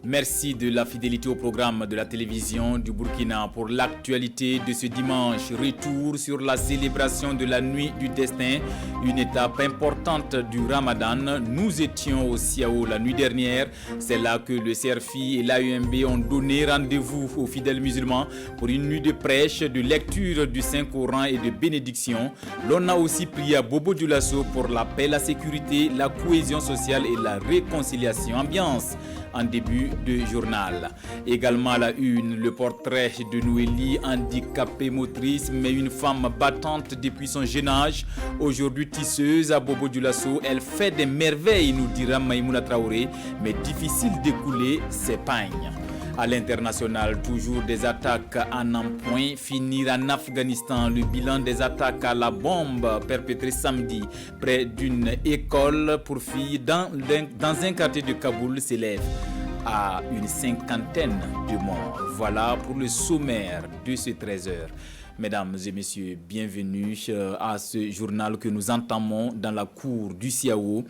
Merci de la fidélité au programme de la télévision du Burkina pour l'actualité de ce dimanche. Retour sur la célébration de la nuit du destin, une étape importante du Ramadan. Nous étions au Siao la nuit dernière. C'est là que le CRFI et l'AUMB ont donné rendez-vous aux fidèles musulmans pour une nuit de prêche, de lecture du Saint-Coran et de bénédiction. L'on a aussi prié à Bobo Dioulasso pour la paix, la sécurité, la cohésion sociale et la réconciliation. Ambiance en début de journal. Également à la une, le portrait de Noélie, handicapée motrice, mais une femme battante depuis son jeune âge. Aujourd'hui tisseuse à Bobo Dioulasso, elle fait des merveilles, nous dira Maïmouna Traoré, mais difficile d'écouler ses pagnes. À l'international, toujours des attaques en empoint. Finir en Afghanistan, le bilan des attaques à la bombe perpétrées samedi près d'une école pour filles dans un quartier de Kaboul s'élève à une 50aine de morts. Voilà pour le sommaire de ce 13h. Mesdames et messieurs, bienvenue à ce journal que nous entamons dans la cour du Siao.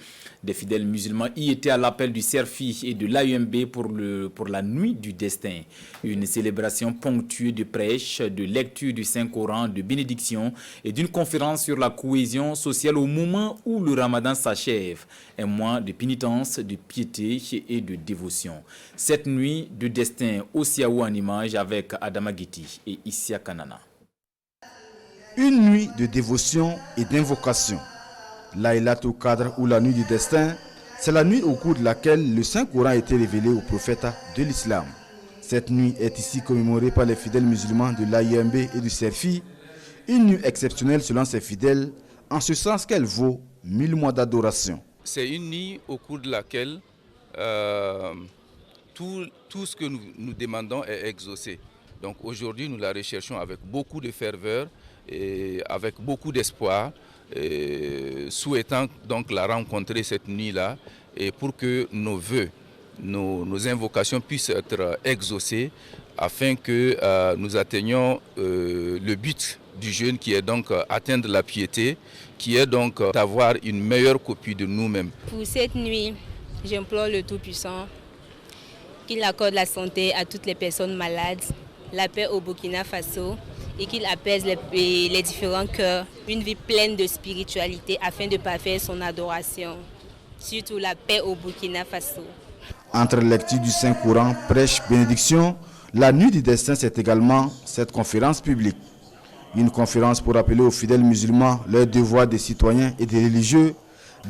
Des fidèles musulmans y étaient à l'appel du CRFI et de l'AUMB pour la nuit du destin. Une célébration ponctuée de prêches, de lecture du Saint-Coran, de bénédiction et d'une conférence sur la cohésion sociale au moment où le Ramadan s'achève. Un mois de pénitence, de piété et de dévotion. Cette nuit de destin au Siao en image avec Adama Guiti et Issia Kanana. Une nuit de dévotion et d'invocation. Laylatul Qadr ou la nuit du destin, c'est la nuit au cours de laquelle le Saint-Coran a été révélé au prophète de l'islam. Cette nuit est ici commémorée par les fidèles musulmans de l'AIMB et du CRFI, une nuit exceptionnelle selon ces fidèles, en ce sens qu'elle vaut 1000 mois d'adoration. C'est une nuit au cours de laquelle tout ce que nous demandons est exaucé. Donc aujourd'hui, nous la recherchons avec beaucoup de ferveur et avec beaucoup d'espoir, souhaitant donc la rencontrer cette nuit-là et pour que nos vœux, nos invocations puissent être exaucées afin que nous atteignions le but du jeûne qui est donc atteindre la piété, qui est donc d'avoir une meilleure copie de nous-mêmes. Pour cette nuit, j'implore le Tout-Puissant qu'il accorde la santé à toutes les personnes malades, la paix au Burkina Faso et qu'il apaise les différents cœurs, une vie pleine de spiritualité afin de parfaire son adoration. Surtout la paix au Burkina Faso. Entre lecture du Saint-Coran, prêche, bénédiction, la nuit du destin, c'est également cette conférence publique. Une conférence pour rappeler aux fidèles musulmans leurs devoirs des citoyens et des religieux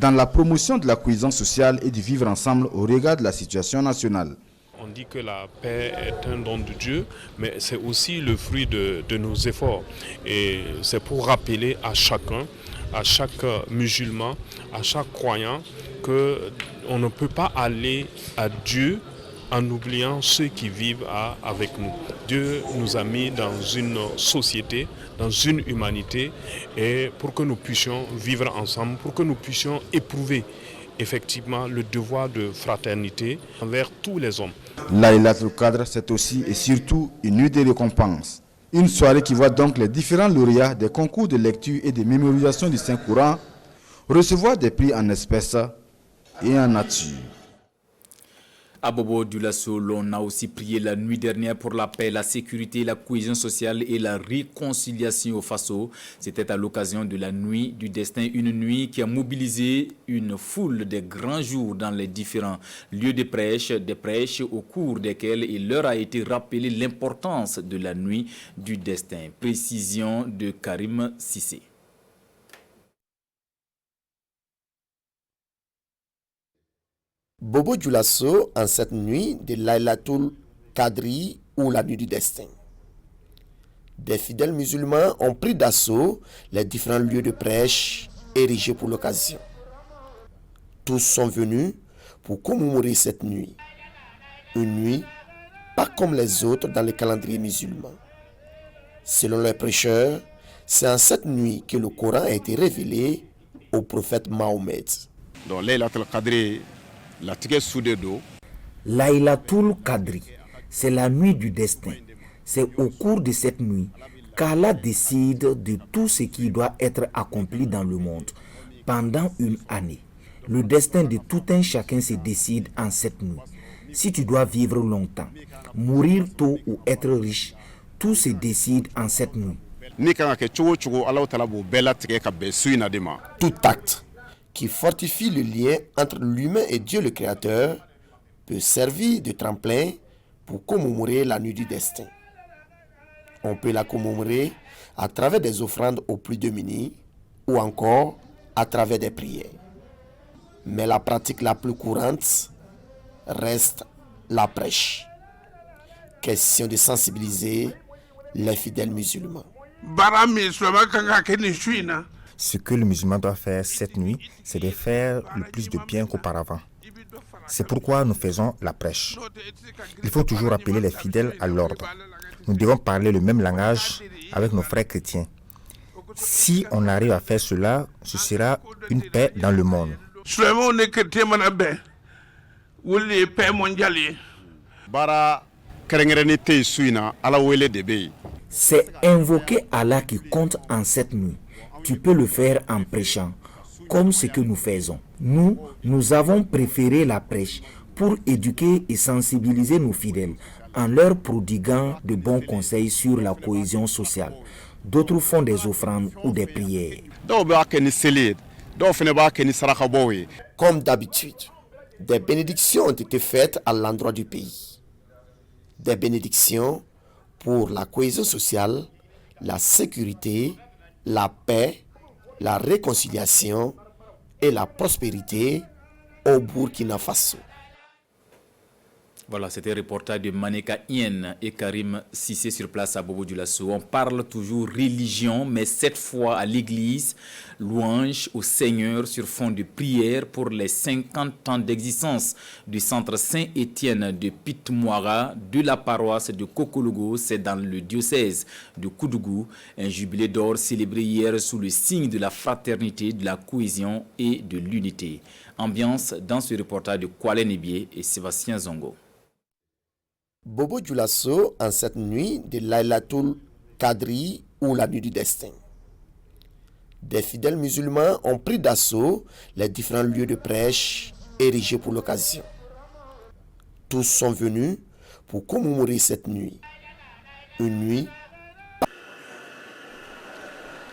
dans la promotion de la cohésion sociale et du vivre ensemble au regard de la situation nationale. On dit que la paix est un don de Dieu, mais c'est aussi le fruit de nos efforts. Et c'est pour rappeler à chacun, à chaque musulman, à chaque croyant, qu'on ne peut pas aller à Dieu en oubliant ceux qui vivent avec nous. Dieu nous a mis dans une société, dans une humanité, et pour que nous puissions vivre ensemble, pour que nous puissions éprouver effectivement le devoir de fraternité envers tous les hommes. Laylatul Qadr, c'est aussi et surtout une nuit de récompense. Une soirée qui voit donc les différents lauréats des concours de lecture et de mémorisation du Saint-Coran recevoir des prix en espèces et en nature. À Bobo Dioulasso, l'on a aussi prié la nuit dernière pour la paix, la sécurité, la cohésion sociale et la réconciliation au Faso. C'était à l'occasion de la nuit du destin, une nuit qui a mobilisé une foule de grands jours dans les différents lieux de prêche, des prêches au cours desquels il leur a été rappelé l'importance de la nuit du destin. Précision de Karim Sissé. Bobo Dioulasso en cette nuit de Laylatul Qadri ou la nuit du destin. Des fidèles musulmans ont pris d'assaut les différents lieux de prêche érigés pour l'occasion. Tous sont venus pour commémorer cette nuit. Une nuit pas comme les autres dans le calendrier musulman. Selon les prêcheurs, c'est en cette nuit que le Coran a été révélé au prophète Mahomet. Donc Laylatul Qadri, la tige soudedo. Laylatul Qadri, c'est la nuit du destin. C'est au cours de cette nuit qu'Allah décide de tout ce qui doit être accompli dans le monde pendant une année. Le destin de tout un chacun se décide en cette nuit. Si tu dois vivre longtemps, mourir tôt ou être riche, tout se décide en cette nuit. Tout acte qui fortifie le lien entre l'humain et Dieu le Créateur peut servir de tremplin pour commémorer la nuit du destin. On peut la commémorer à travers des offrandes aux plus démunis ou encore à travers des prières. Mais la pratique la plus courante reste la prêche. Question de sensibiliser les fidèles musulmans. Ce que le musulman doit faire cette nuit, c'est de faire le plus de bien qu'auparavant. C'est pourquoi nous faisons la prêche. Il faut toujours appeler les fidèles à l'ordre. Nous devons parler le même langage avec nos frères chrétiens. Si on arrive à faire cela, ce sera une paix dans le monde. C'est invoquer Allah qui compte en cette nuit. Tu peux le faire en prêchant, comme ce que nous faisons. Nous avons préféré la prêche pour éduquer et sensibiliser nos fidèles en leur prodiguant de bons conseils sur la cohésion sociale. D'autres font des offrandes ou des prières. Comme d'habitude, des bénédictions ont été faites à l'endroit du pays. Des bénédictions pour la cohésion sociale, la sécurité, la paix, la réconciliation et la prospérité au Burkina Faso. Voilà, c'était un reportage de Maneka Ien et Karim Sissé sur place à Bobo-Dioulasso. On parle toujours religion, mais cette fois à l'église, louange au Seigneur sur fond de prière pour les 50 ans d'existence du centre Saint-Étienne de Pitmoara, de la paroisse de Kokologo, c'est dans le diocèse de Koudougou. Un jubilé d'or célébré hier sous le signe de la fraternité, de la cohésion et de l'unité. Ambiance dans ce reportage de Kwale Nebié et Sébastien Zongo. Bobo-Dioulasso en cette nuit de Laylatul Qadri ou la nuit du destin. Des fidèles musulmans ont pris d'assaut les différents lieux de prêche érigés pour l'occasion. Tous sont venus pour commémorer cette nuit. Une nuit.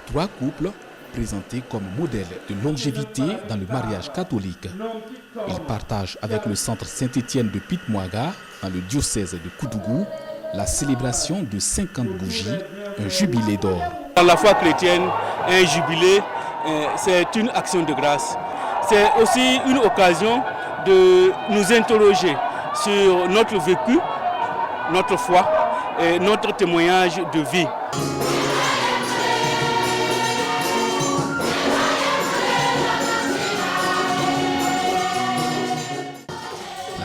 3 couples présentés comme modèles de longévité dans le mariage catholique. Ils partagent avec le centre Saint-Étienne de Pitmoaga, dans le diocèse de Koudougou, la célébration de 50 bougies, un jubilé d'or. Dans la foi chrétienne, un jubilé, c'est une action de grâce. C'est aussi une occasion de nous interroger sur notre vécu, notre foi et notre témoignage de vie.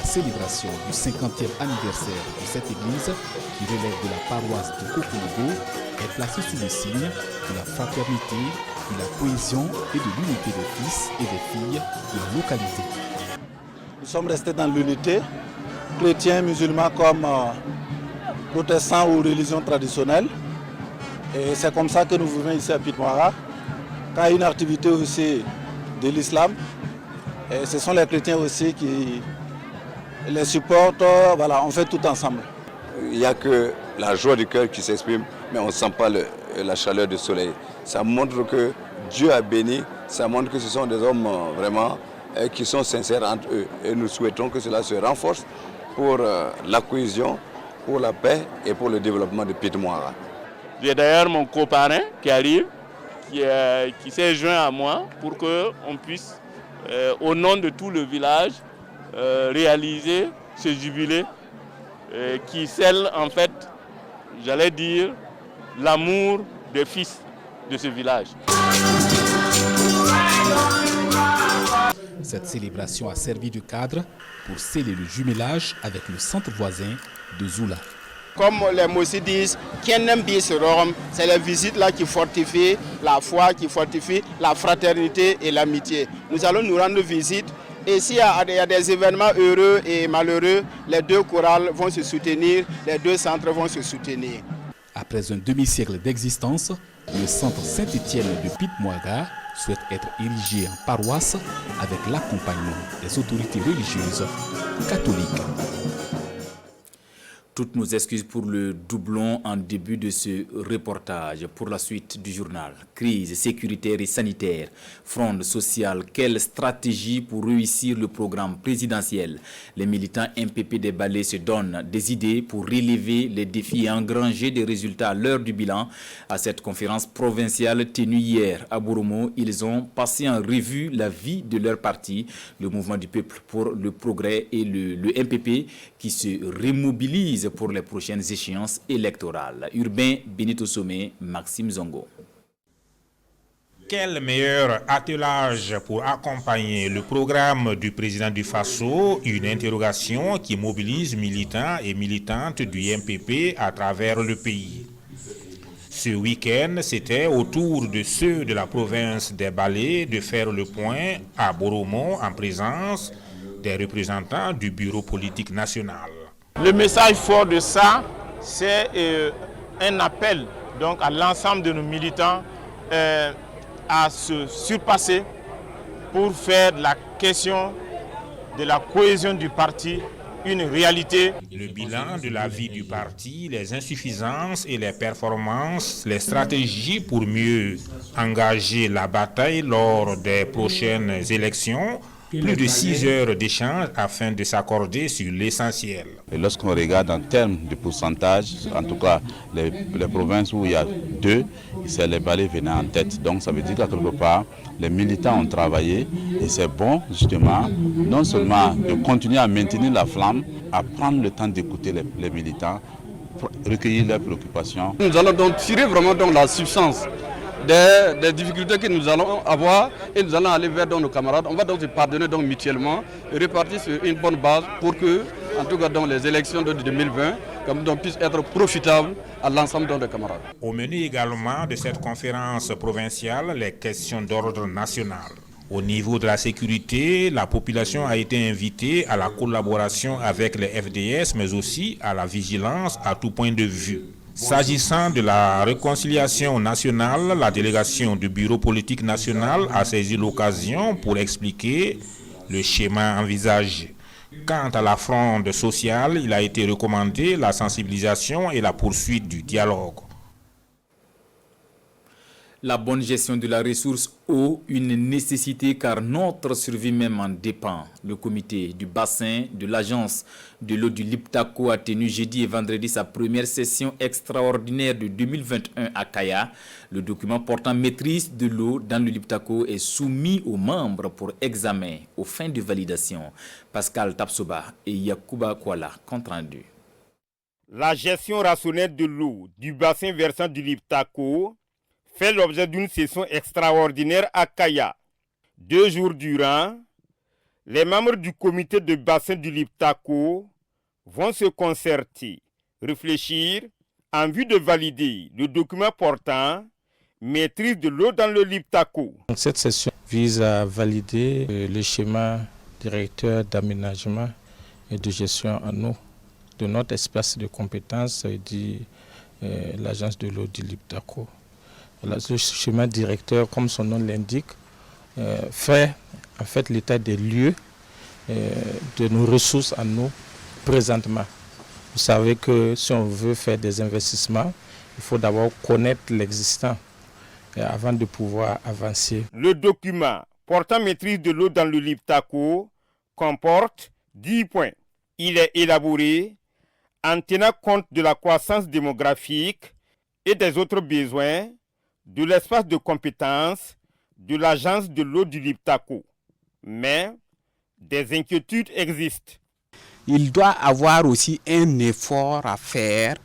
Célébration du 50e anniversaire de cette église qui relève de la paroisse de Kokologo est placée sous le signe de la fraternité, de la cohésion et de l'unité des fils et des filles de la localité. Nous sommes restés dans l'unité, chrétiens, musulmans comme protestants ou religions traditionnelles. Et c'est comme ça que nous vivons ici à Pitmoara. Quand il y a une activité aussi de l'islam, et ce sont les chrétiens aussi qui les supportent, voilà, on fait tout ensemble. Il n'y a que la joie du cœur qui s'exprime, mais on ne sent pas la chaleur du soleil. Ça montre que Dieu a béni, ça montre que ce sont des hommes vraiment qui sont sincères entre eux. Et nous souhaitons que cela se renforce pour la cohésion, pour la paix et pour le développement de Pitmoara. J'ai d'ailleurs mon coparrain qui arrive, qui s'est joint à moi pour qu'on puisse, au nom de tout le village, réaliser ce jubilé qui scelle en fait, j'allais dire, l'amour des fils de ce village. Cette célébration a servi de cadre pour sceller le jumelage avec le centre voisin de Zoula. Comme les Mossi disent, c'est la visite là qui fortifie la foi, qui fortifie la fraternité et l'amitié. Nous allons nous rendre visite. Et s'il y a des événements heureux et malheureux, les deux chorales vont se soutenir, les deux centres vont se soutenir. Après un demi-siècle d'existence, le centre Saint-Étienne de Pitmoaga souhaite être érigée en paroisse avec l'accompagnement des autorités religieuses catholiques. Toutes nos excuses pour le doublon en début de ce reportage. Pour la suite du journal, crise sécuritaire et sanitaire, fronde sociale, quelle stratégie pour réussir le programme présidentiel? Les militants MPP des Balais se donnent des idées pour relever les défis et engranger des résultats à l'heure du bilan. À cette conférence provinciale tenue hier à Boromo, ils ont passé en revue la vie de leur parti, le mouvement du peuple pour le progrès et le MPP qui se remobilise pour les prochaines échéances électorales. Urbain Benito Sommet, Maxime Zongo. Quel meilleur attelage pour accompagner le programme du président du Faso, une interrogation qui mobilise militants et militantes du MPP à travers le pays. Ce week-end, c'était au tour de ceux de la province des Balais de faire le point à Boromo en présence des représentants du bureau politique national. Le message fort de ça, c'est un appel donc, à l'ensemble de nos militants à se surpasser pour faire de la question de la cohésion du parti une réalité. Le bilan de la vie du parti, les insuffisances et les performances, les stratégies pour mieux engager la bataille lors des prochaines élections. Plus de 6 heures d'échange afin de s'accorder sur l'essentiel. Et lorsqu'on regarde en termes de pourcentage, en tout cas les provinces où il y a 2, c'est les Balais venant en tête. Donc ça veut dire qu'à quelque part, les militants ont travaillé et c'est bon justement non seulement de continuer à maintenir la flamme, à prendre le temps d'écouter les militants, pour recueillir leurs préoccupations. Nous allons donc tirer vraiment donc la substance des difficultés que nous allons avoir et nous allons aller vers nos camarades. On va donc se pardonner donc mutuellement et repartir sur une bonne base pour que, en tout cas dans les élections de 2020, comme donc puissent être profitables à l'ensemble des camarades. Au menu également de cette conférence provinciale, les questions d'ordre national. Au niveau de la sécurité, la population a été invitée à la collaboration avec les FDS, mais aussi à la vigilance à tout point de vue. S'agissant de la réconciliation nationale, la délégation du bureau politique national a saisi l'occasion pour expliquer le schéma envisagé. Quant à la fronde sociale, il a été recommandé la sensibilisation et la poursuite du dialogue. La bonne gestion de la ressource eau, une nécessité car notre survie même en dépend. Le comité du bassin de l'agence de l'eau du Liptako a tenu jeudi et vendredi sa première session extraordinaire de 2021 à Kaya. Le document portant maîtrise de l'eau dans le Liptako est soumis aux membres pour examen aux fins de validation. Pascal Tapsoba et Yakuba Kwala, compte rendu. La gestion rationnelle de l'eau du bassin versant du Liptako fait l'objet d'une session extraordinaire à Kaya. 2 jours durant, les membres du comité de bassin du Liptako vont se concerter, réfléchir en vue de valider le document portant maîtrise de l'eau dans le Liptako. Cette session vise à valider le schéma directeur d'aménagement et de gestion en eau de notre espace de compétences de l'agence de l'eau du Liptako. Ce schéma directeur, comme son nom l'indique, fait en fait l'état des lieux de nos ressources en eau présentement. Vous savez que si on veut faire des investissements, il faut d'abord connaître l'existant avant de pouvoir avancer. Le document portant maîtrise de l'eau dans le Liptako comporte 10 points. Il est élaboré en tenant compte de la croissance démographique et des autres besoins de l'espace de compétence de l'agence de l'eau du Liptako. Mais des inquiétudes existent. Il doit avoir aussi un effort à faire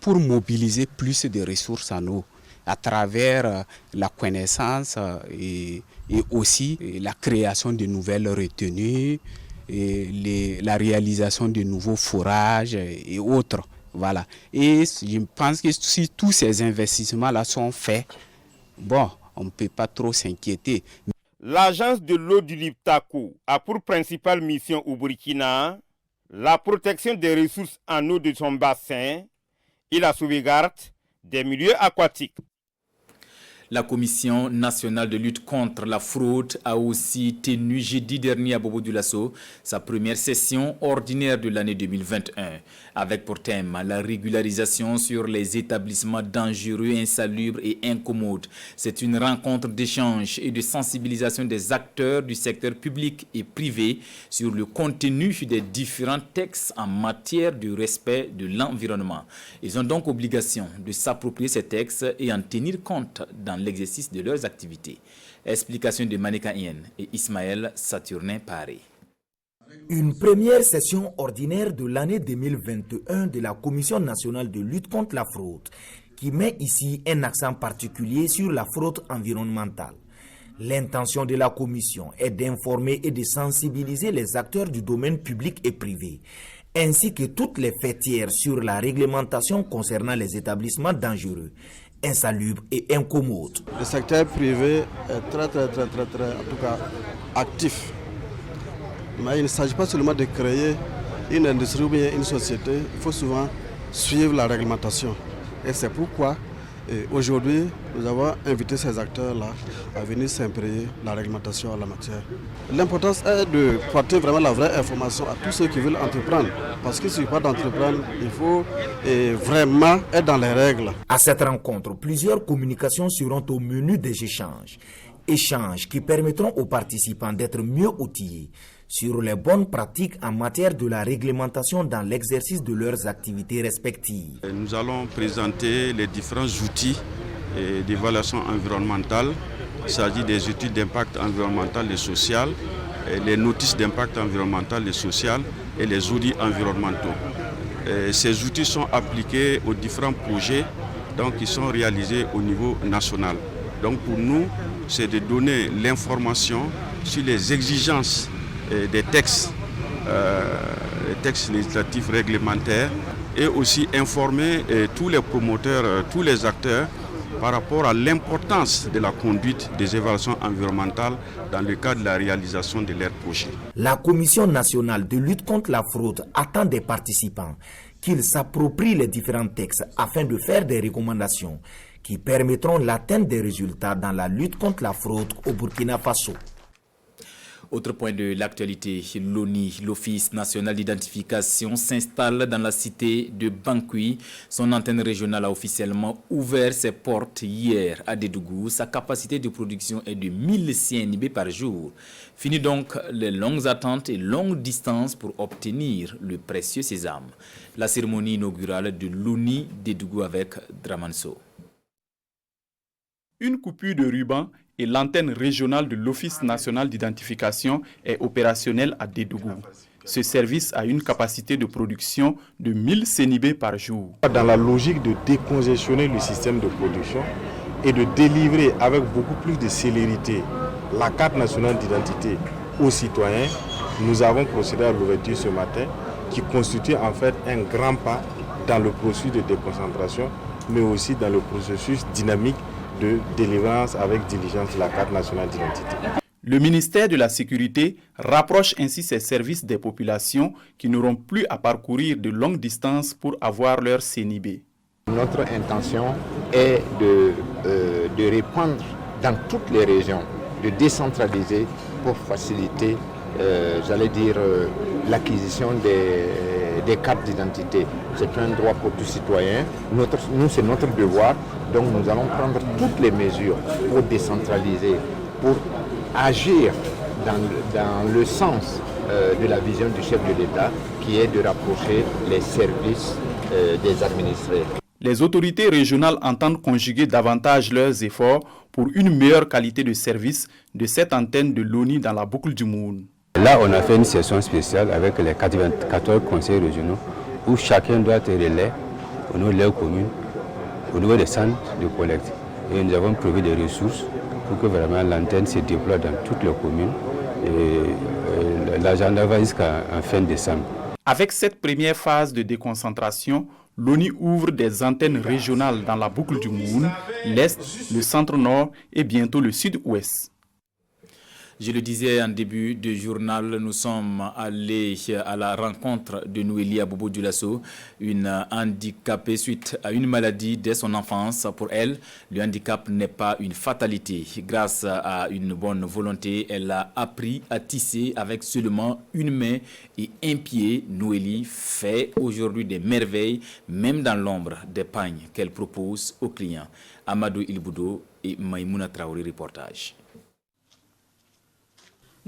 pour mobiliser plus de ressources en eau à travers la connaissance et aussi la création de nouvelles retenues, et la réalisation de nouveaux forages et autres. Voilà. Et je pense que si tous ces investissements-là sont faits, bon, on ne peut pas trop s'inquiéter. L'agence de l'eau du Liptako a pour principale mission au Burkina la protection des ressources en eau de son bassin et la sauvegarde des milieux aquatiques. La Commission nationale de lutte contre la fraude a aussi tenu jeudi dernier à Bobo-Dioulasso sa première session ordinaire de l'année 2021, avec pour thème la régularisation sur les établissements dangereux, insalubres et incommodes. C'est une rencontre d'échange et de sensibilisation des acteurs du secteur public et privé sur le contenu des différents textes en matière de respect de l'environnement. Ils ont donc obligation de s'approprier ces textes et en tenir compte dans l'exercice de leurs activités. Explication de Manika Ien et Ismaël Saturnin Paré. Une première session ordinaire de l'année 2021 de la Commission nationale de lutte contre la fraude qui met ici un accent particulier sur la fraude environnementale. L'intention de la Commission est d'informer et de sensibiliser les acteurs du domaine public et privé, ainsi que toutes les fêtières sur la réglementation concernant les établissements dangereux, insalubres et incommodes. Le secteur privé est très, en tout cas, actif. Mais il ne s'agit pas seulement de créer une industrie ou bien une société, il faut souvent suivre la réglementation. Et c'est pourquoi aujourd'hui, nous avons invité ces acteurs-là à venir s'imprégner la réglementation en la matière. L'importance est de porter vraiment la vraie information à tous ceux qui veulent entreprendre. Parce qu'il ne suffit pas d'entreprendre, il faut vraiment être dans les règles. À cette rencontre, plusieurs communications seront au menu des échanges. Échanges qui permettront aux participants d'être mieux outillés sur les bonnes pratiques en matière de la réglementation dans l'exercice de leurs activités respectives. Nous allons présenter les différents outils d'évaluation environnementale. Il s'agit des outils d'impact environnemental et social, les notices d'impact environnemental et social et les audits environnementaux. Ces outils sont appliqués aux différents projets qui sont réalisés au niveau national. Donc pour nous, c'est de donner l'information sur les exigences des textes législatifs réglementaires et aussi informer tous les promoteurs, tous les acteurs par rapport à l'importance de la conduite des évaluations environnementales dans le cadre de la réalisation de leurs projets. La Commission nationale de lutte contre la fraude attend des participants qu'ils s'approprient les différents textes afin de faire des recommandations qui permettront l'atteinte des résultats dans la lutte contre la fraude au Burkina Faso. Autre point de l'actualité, l'ONI, l'Office national d'identification, s'installe dans la cité de Bankui. Son antenne régionale a officiellement ouvert ses portes hier à Dédougou. Sa capacité de production est de 1000 CNIB par jour. Fini donc les longues attentes et longues distances pour obtenir le précieux sésame. La cérémonie inaugurale de l'ONI Dédougou avec Dramanso. Une coupure de ruban et l'antenne régionale de l'Office national d'identification est opérationnelle à Dédougou. Ce service a une capacité de production de 1000 CNIB par jour. Dans la logique de décongestionner le système de production et de délivrer avec beaucoup plus de célérité la carte nationale d'identité aux citoyens, nous avons procédé à l'ouverture ce matin qui constitue en fait un grand pas dans le processus de déconcentration, mais aussi dans le processus dynamique de délivrance avec diligence de la carte nationale d'identité. Le ministère de la Sécurité rapproche ainsi ses services des populations qui n'auront plus à parcourir de longues distances pour avoir leur CNIB. Notre intention est de répandre dans toutes les régions, de décentraliser pour faciliter, l'acquisition des cartes d'identité. C'est un droit pour tout citoyen. Nous, c'est notre devoir. Donc nous allons prendre toutes les mesures pour décentraliser, pour agir dans le sens de la vision du chef de l'État, qui est de rapprocher les services des administrés. Les autorités régionales entendent conjuguer davantage leurs efforts pour une meilleure qualité de service de cette antenne de l'ONI dans la boucle du Moun. Là, on a fait une session spéciale avec les 14 conseils régionaux où chacun doit être relais au niveau de leur commune, au niveau des centres de collecte. Et nous avons prévu des ressources pour que vraiment l'antenne se déploie dans toutes les communes et l'agenda va jusqu'à fin décembre. Avec cette première phase de déconcentration, l'ONI ouvre des antennes régionales dans la boucle du Moun, l'Est, le centre-nord et bientôt le sud-ouest. Je le disais en début de journal, nous sommes allés à la rencontre de Noélie Abobo Dioulasso, une handicapée suite à une maladie dès son enfance. Pour elle, le handicap n'est pas une fatalité. Grâce à une bonne volonté, elle a appris à tisser avec seulement une main et un pied. Noélie fait aujourd'hui des merveilles, même dans l'ombre des pagnes qu'elle propose aux clients. Amadou Ilboudo et Maïmouna Traoré, reportage.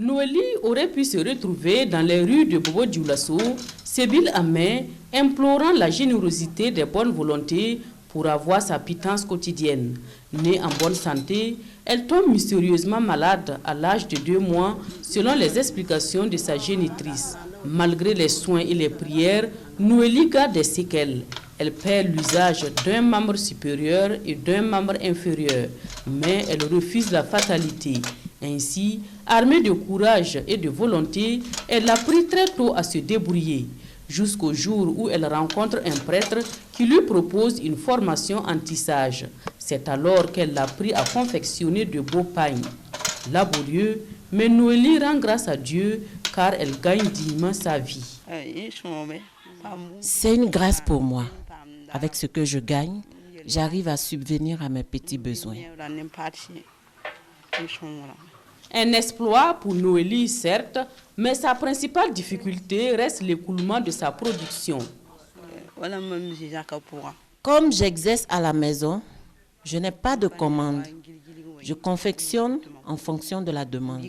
Noélie aurait pu se retrouver dans les rues de Bobo Dioulasso, sébile à main, implorant la générosité des bonnes volontés pour avoir sa pitance quotidienne. Née en bonne santé, elle tombe mystérieusement malade à l'âge de 2 mois, selon les explications de sa génitrice. Malgré les soins et les prières, Noélie garde des séquelles. Elle perd l'usage d'un membre supérieur et d'un membre inférieur, mais elle refuse la fatalité. Ainsi, armée de courage et de volonté, elle a appris très tôt à se débrouiller, jusqu'au jour où elle rencontre un prêtre qui lui propose une formation en tissage. C'est alors qu'elle a appris à confectionner de beaux pagnes. Laborieux, mais Noélie rend grâce à Dieu car elle gagne dignement sa vie. C'est une grâce pour moi. Avec ce que je gagne, j'arrive à subvenir à mes petits besoins. Un exploit pour Noélie, certes, mais sa principale difficulté reste l'écoulement de sa production. Comme j'exerce à la maison, je n'ai pas de commande. Je confectionne en fonction de la demande.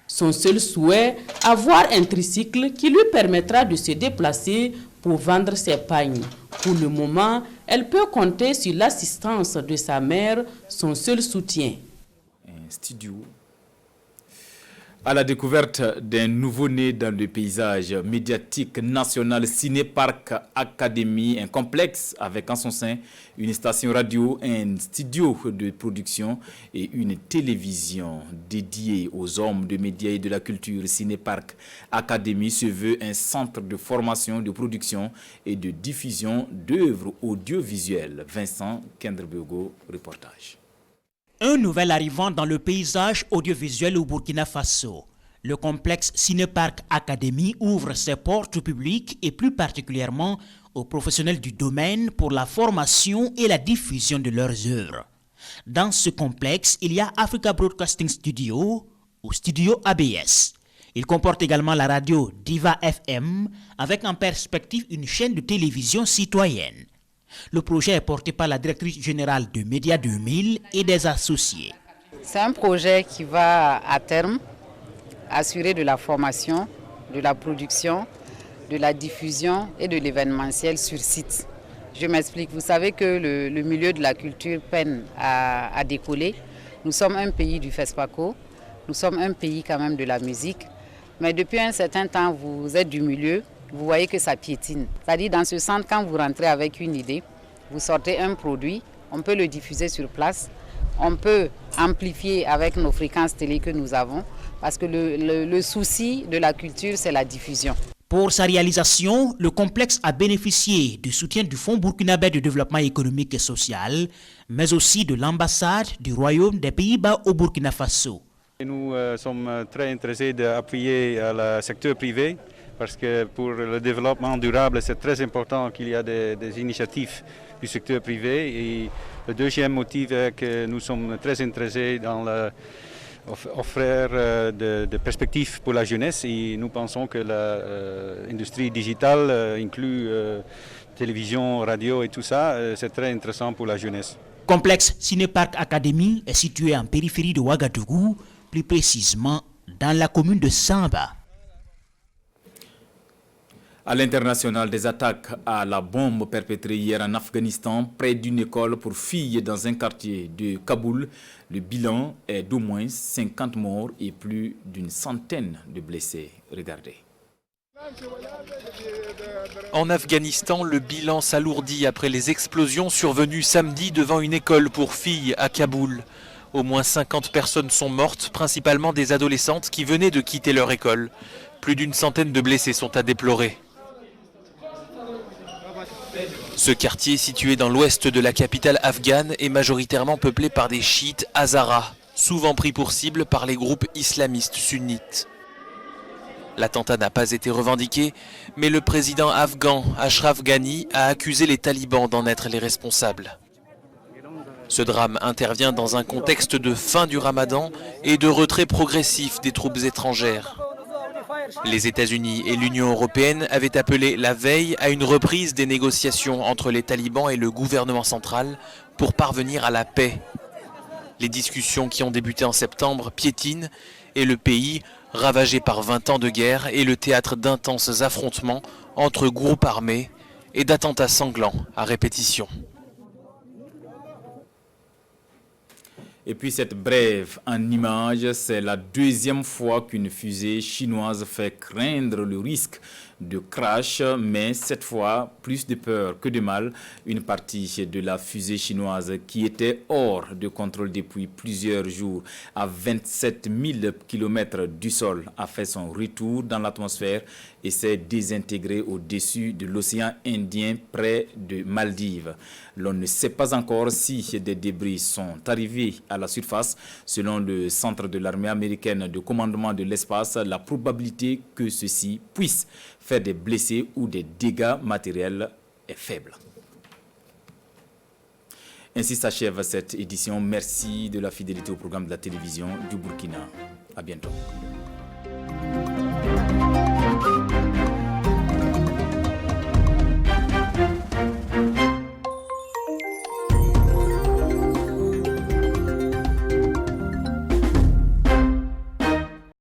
Son seul souhait, avoir un tricycle qui lui permettra de se déplacer pour vendre ses pagnes. Pour le moment, elle peut compter sur l'assistance de sa mère, son seul soutien. Studio. À la découverte d'un nouveau-né dans le paysage médiatique national, Cinéparc Académie, un complexe avec en son sein une station radio, un studio de production et une télévision dédiée aux hommes de médias et de la culture. Cinéparc Académie se veut un centre de formation, de production et de diffusion d'œuvres audiovisuelles. Vincent Kendrebogo, reportage. Un nouvel arrivant dans le paysage audiovisuel au Burkina Faso. Le complexe Cinéparc Académie ouvre ses portes au public et plus particulièrement aux professionnels du domaine pour la formation et la diffusion de leurs œuvres. Dans ce complexe, il y a Africa Broadcasting Studio ou Studio ABS. Il comporte également la radio Diva FM avec en perspective une chaîne de télévision citoyenne. Le projet est porté par la directrice générale de Média 2000 et des associés. C'est un projet qui va à terme assurer de la formation, de la production, de la diffusion et de l'événementiel sur site. Je m'explique, vous savez que le milieu de la culture peine à décoller. Nous sommes un pays du FESPACO, nous sommes un pays quand même de la musique, mais depuis un certain temps, vous êtes du milieu. Vous voyez que ça piétine. C'est-à-dire dans ce centre, quand vous rentrez avec une idée, vous sortez un produit, on peut le diffuser sur place, on peut amplifier avec nos fréquences télé que nous avons, parce que le souci de la culture, c'est la diffusion. Pour sa réalisation, le complexe a bénéficié du soutien du Fonds burkinabé de développement économique et social, mais aussi de l'ambassade du Royaume des Pays-Bas au Burkina Faso. Nous sommes très intéressés d'appuyer le secteur privé, parce que pour le développement durable, c'est très important qu'il y ait des initiatives du secteur privé. Et le deuxième motif est que nous sommes très intéressés dans offrir des perspectives pour la jeunesse. Et nous pensons que l'industrie digitale inclut télévision, radio et tout ça. C'est très intéressant pour la jeunesse. Complexe Cinéparc Académie est situé en périphérie de Ouagadougou, plus précisément dans la commune de Samba. À l'international, des attaques à la bombe perpétrées hier en Afghanistan près d'une école pour filles dans un quartier de Kaboul. Le bilan est d'au moins 50 morts et plus d'une centaine de blessés. Regardez. En Afghanistan, le bilan s'alourdit après les explosions survenues samedi devant une école pour filles à Kaboul. Au moins 50 personnes sont mortes, principalement des adolescentes qui venaient de quitter leur école. Plus d'une centaine de blessés sont à déplorer. Ce quartier, situé dans l'ouest de la capitale afghane, est majoritairement peuplé par des chiites Hazaras. souvent pris pour cible par les groupes islamistes sunnites. L'attentat n'a pas été revendiqué, mais le président afghan Ashraf Ghani a accusé les talibans d'en être les responsables. Ce drame intervient dans un contexte de fin du Ramadan et de retrait progressif des troupes étrangères. Les États-Unis et l'Union européenne avaient appelé la veille à une reprise des négociations entre les talibans et le gouvernement central pour parvenir à la paix. Les discussions qui ont débuté en septembre piétinent et le pays, ravagé par 20 ans de guerre, est le théâtre d'intenses affrontements entre groupes armés et d'attentats sanglants à répétition. Et puis cette brève en images, c'est la deuxième fois qu'une fusée chinoise fait craindre le risque de crash, mais cette fois, plus de peur que de mal. Une partie de la fusée chinoise qui était hors de contrôle depuis plusieurs jours à 27 000 km du sol a fait son retour dans l'atmosphère et s'est désintégrée au-dessus de l'océan Indien près de Maldives. L'on ne sait pas encore si des débris sont arrivés à la surface. Selon le centre de l'armée américaine de commandement de l'espace, la probabilité que ceci puisse faire des blessés ou des dégâts matériels est faible. Ainsi s'achève cette édition. Merci de la fidélité au programme de la télévision du Burkina. À bientôt.